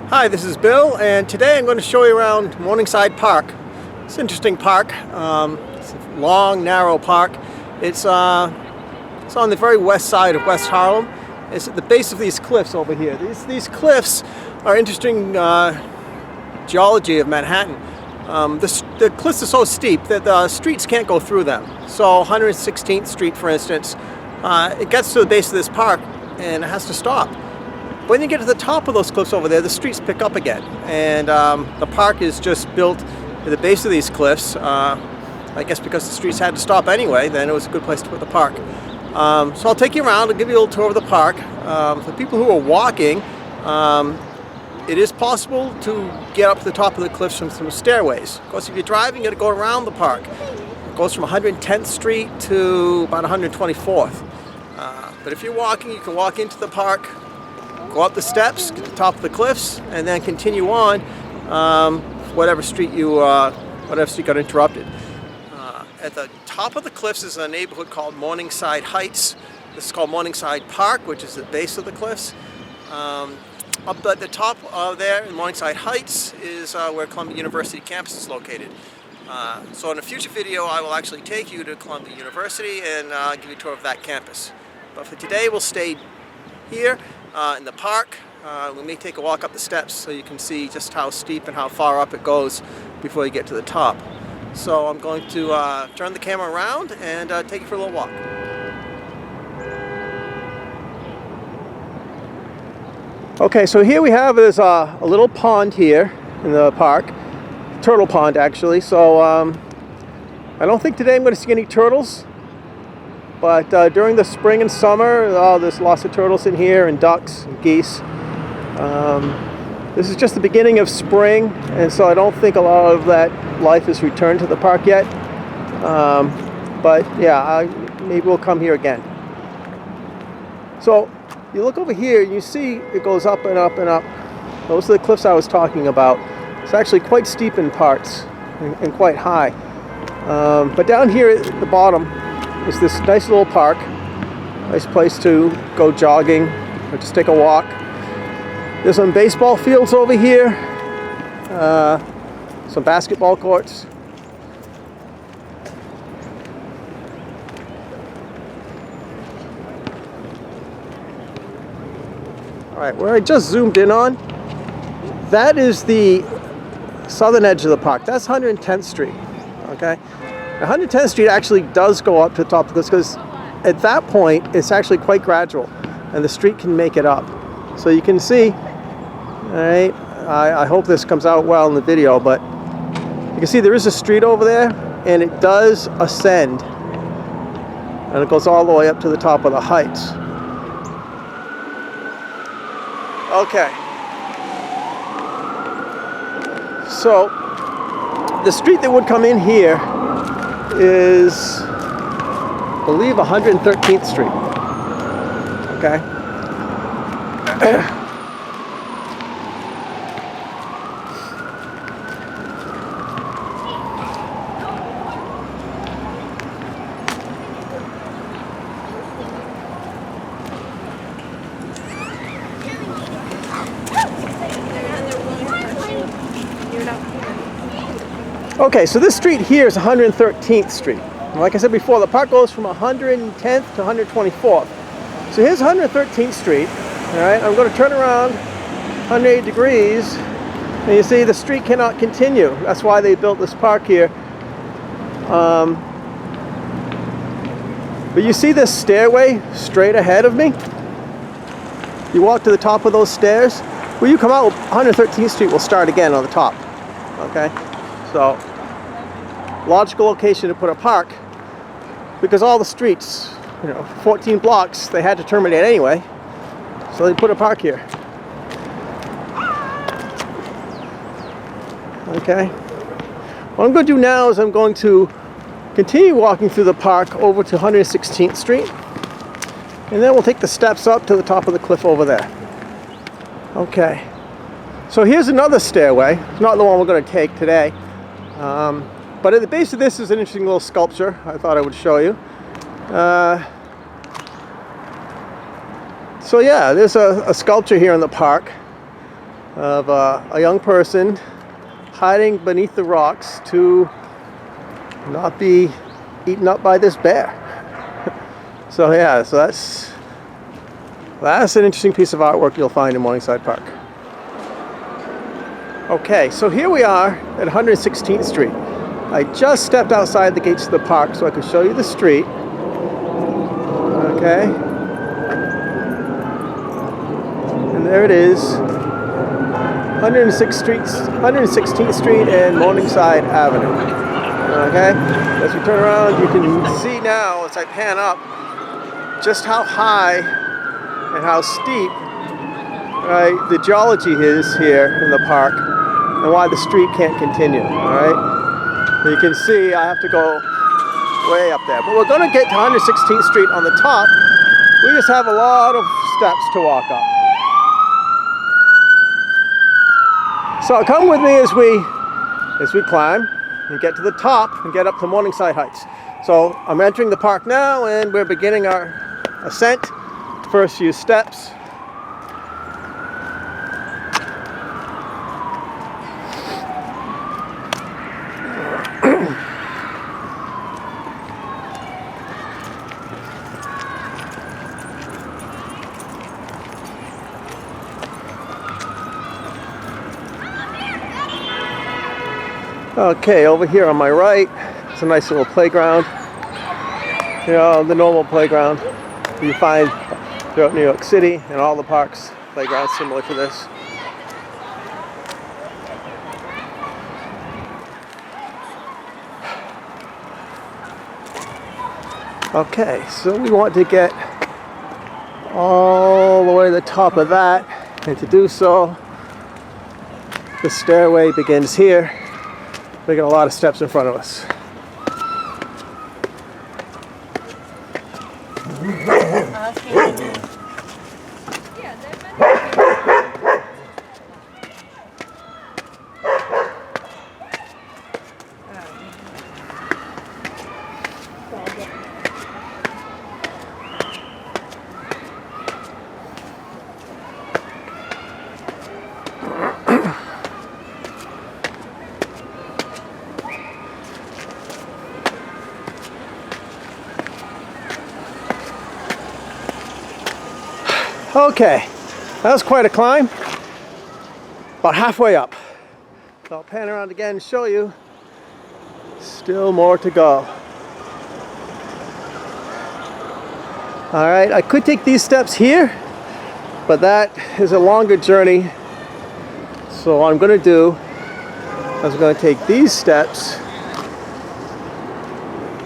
Hi, this is Bill, and today I'm going to show you around Morningside Park. It's an interesting park. It's a long, narrow park. It's on the very west side of West Harlem. It's at the base of these cliffs over here. These cliffs are interesting geology of Manhattan. The cliffs are so steep that the streets can't go through them. So 116th Street, for instance, it gets to the base of this park and it has to stop. When you get to the top of those cliffs over there, the streets pick up again, and the park is just built at the base of these cliffs. I guess because the streets had to stop anyway, then it was a good place to put the park. So I'll take you around, I'll give you a little tour of the park. For people who are walking, it is possible to get up to the top of the cliffs from some stairways. Of course, if you're driving, you got to go around the park. It goes from 110th Street to about 124th. But if you're walking, you can walk into the park, go up the steps, get to the top of the cliffs, and then continue on whatever street got interrupted. At the top of the cliffs is a neighborhood called Morningside Heights. This is called Morningside Park, which is the base of the cliffs. Up at the top there in Morningside Heights is where Columbia University campus is located. So in a future video, I will actually take you to Columbia University and give you a tour of that campus. But for today, we'll stay here in the park. We may take a walk up the steps so you can see just how steep and how far up it goes before you get to the top. So I'm going to turn the camera around and take you for a little walk. Okay, so here we have is a little pond here in the park, turtle pond actually. So I don't think today I'm going to see any turtles. But during the spring and summer, there's lots of turtles in here, and ducks and geese. This is just the beginning of spring, and so I don't think a lot of that life has returned to the park yet. But yeah, maybe we'll come here again. So you look over here, you see it goes up and up and up. Those are the cliffs I was talking about. It's actually quite steep in parts and quite high. But down here at the bottom, it's this nice little park, nice place to go jogging or just take a walk. There's some baseball fields over here, some basketball courts. All right, where I just zoomed in on, that is the southern edge of the park. That's 110th Street, okay? 110th Street actually does go up to the top of this because at that point it's actually quite gradual and the street can make it up. So you can see, all right, I hope this comes out well in the video, but you can see there is a street over there and it does ascend and it goes all the way up to the top of the heights. Okay. So the street that would come in here is, I believe, 113th Street. Okay. Okay, so this street here is 113th Street. Like I said before, the park goes from 110th to 124th. So here's 113th Street. All right, I'm going to turn around 180 degrees, and you see the street cannot continue. That's why they built this park here. But you see this stairway straight ahead of me? You walk to the top of those stairs. When you come out, 113th Street will start again on the top. Okay, so logical location to put a park, because all the streets, 14 blocks, they had to terminate anyway, so they put a park here. Okay, what I'm going to do now is I'm going to continue walking through the park over to 116th Street, and then we'll take the steps up to the top of the cliff over there. Okay, so here's another stairway. It's not the one we're going to take today. But at the base of this is an interesting little sculpture I thought I would show you. So yeah, there's a sculpture here in the park. of a young person hiding beneath the rocks to not be eaten up by this bear. So yeah, so that's an interesting piece of artwork you'll find in Morningside Park. Okay, so here we are at 116th Street. I just stepped outside the gates of the park so I could show you the street. Okay. And there it is. 116th Street and Morningside Avenue. Okay. As we turn around, you can see now as I pan up just how high and how steep, right, the geology is here in the park and why the street can't continue. All right. You can see I have to go way up there. But we're going to get to 116th Street on the top. We just have a lot of steps to walk up. So come with me as we climb and get to the top and get up to Morningside Heights. So I'm entering the park now and we're beginning our ascent. First few steps. Okay, over here on my right, it's a nice little playground. You know, the normal playground you find throughout New York City and all the parks. Playgrounds similar to this. Okay, so we want to get all the way to the top of that, and to do so, the stairway begins here. We got a lot of steps in front of us. Okay, that was quite a climb. About halfway up. So I'll pan around again and show you. Still more to go. Alright, I could take these steps here, but that is a longer journey. So what I'm going to do is I'm going to take these steps,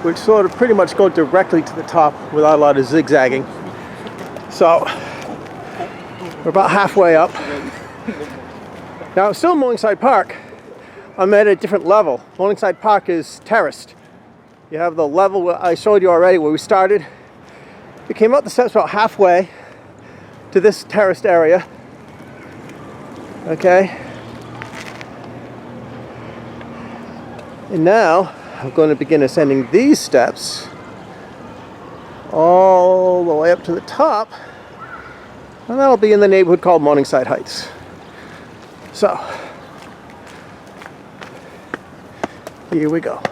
which sort of pretty much go directly to the top without a lot of zigzagging. So we're about halfway up. Now I'm still in Morningside Park. I'm at a different level. Morningside Park is terraced. You have the level where I showed you already where we started. We came up the steps about halfway to this terraced area. Okay. And now I'm going to begin ascending these steps all the way up to the top. And that'll be in the neighborhood called Morningside Heights. So, here we go.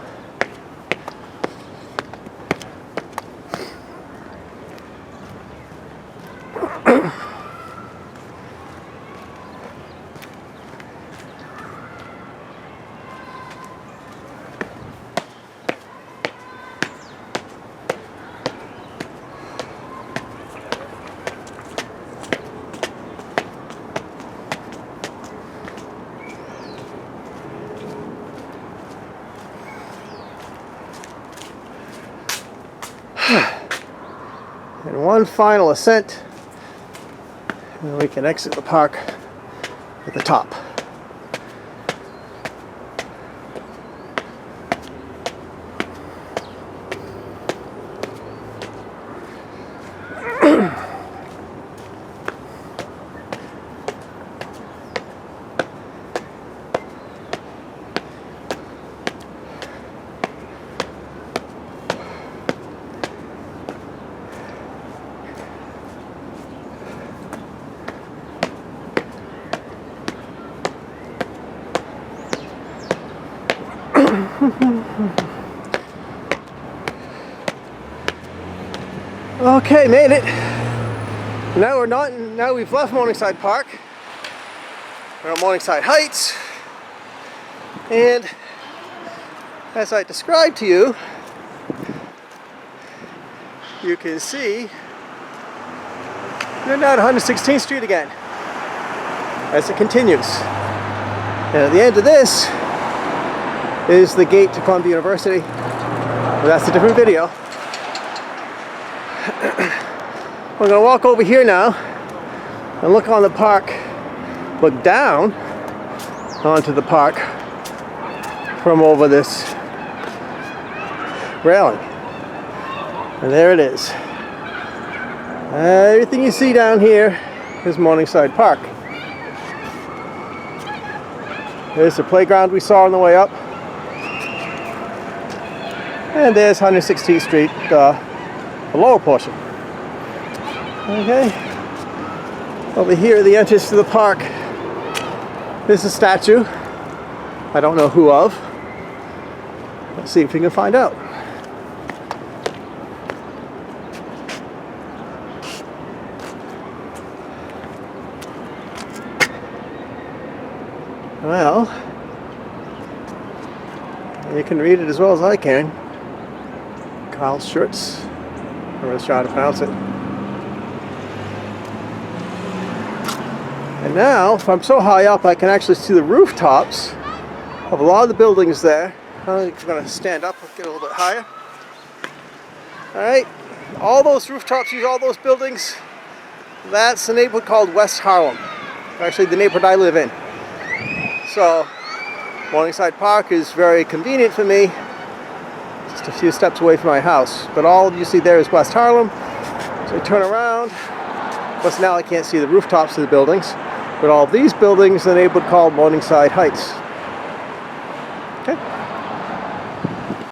And one final ascent, and we can exit the park at the top. Okay, made it. Now we're not. Now we've left Morningside Park. We're on Morningside Heights, and as I described to you, you can see we're now at 116th Street again as it continues. And at the end of this is the gate to Columbia University. But that's a different video. We're going to walk over here now and look on the park, look down onto the park from over this railing. And there it is. Everything you see down here is Morningside Park. There's the playground we saw on the way up. And there's 116th Street, the lower portion. Okay. Over here, the entrance to the park. There's a statue. I don't know who of. Let's see if we can find out. Well, you can read it as well as I can. Carl Schurz, I was trying to pronounce it. And now, if I'm so high up, I can actually see the rooftops of a lot of the buildings there. I'm going to stand up and get a little bit higher. Alright, all those rooftops, all those buildings, that's the neighborhood called West Harlem. Actually, the neighborhood I live in. So, Morningside Park is very convenient for me, just a few steps away from my house. But all you see there is West Harlem. So I turn around. Of course, now I can't see the rooftops of the buildings, but all of these buildings are in a neighborhood called Morningside Heights.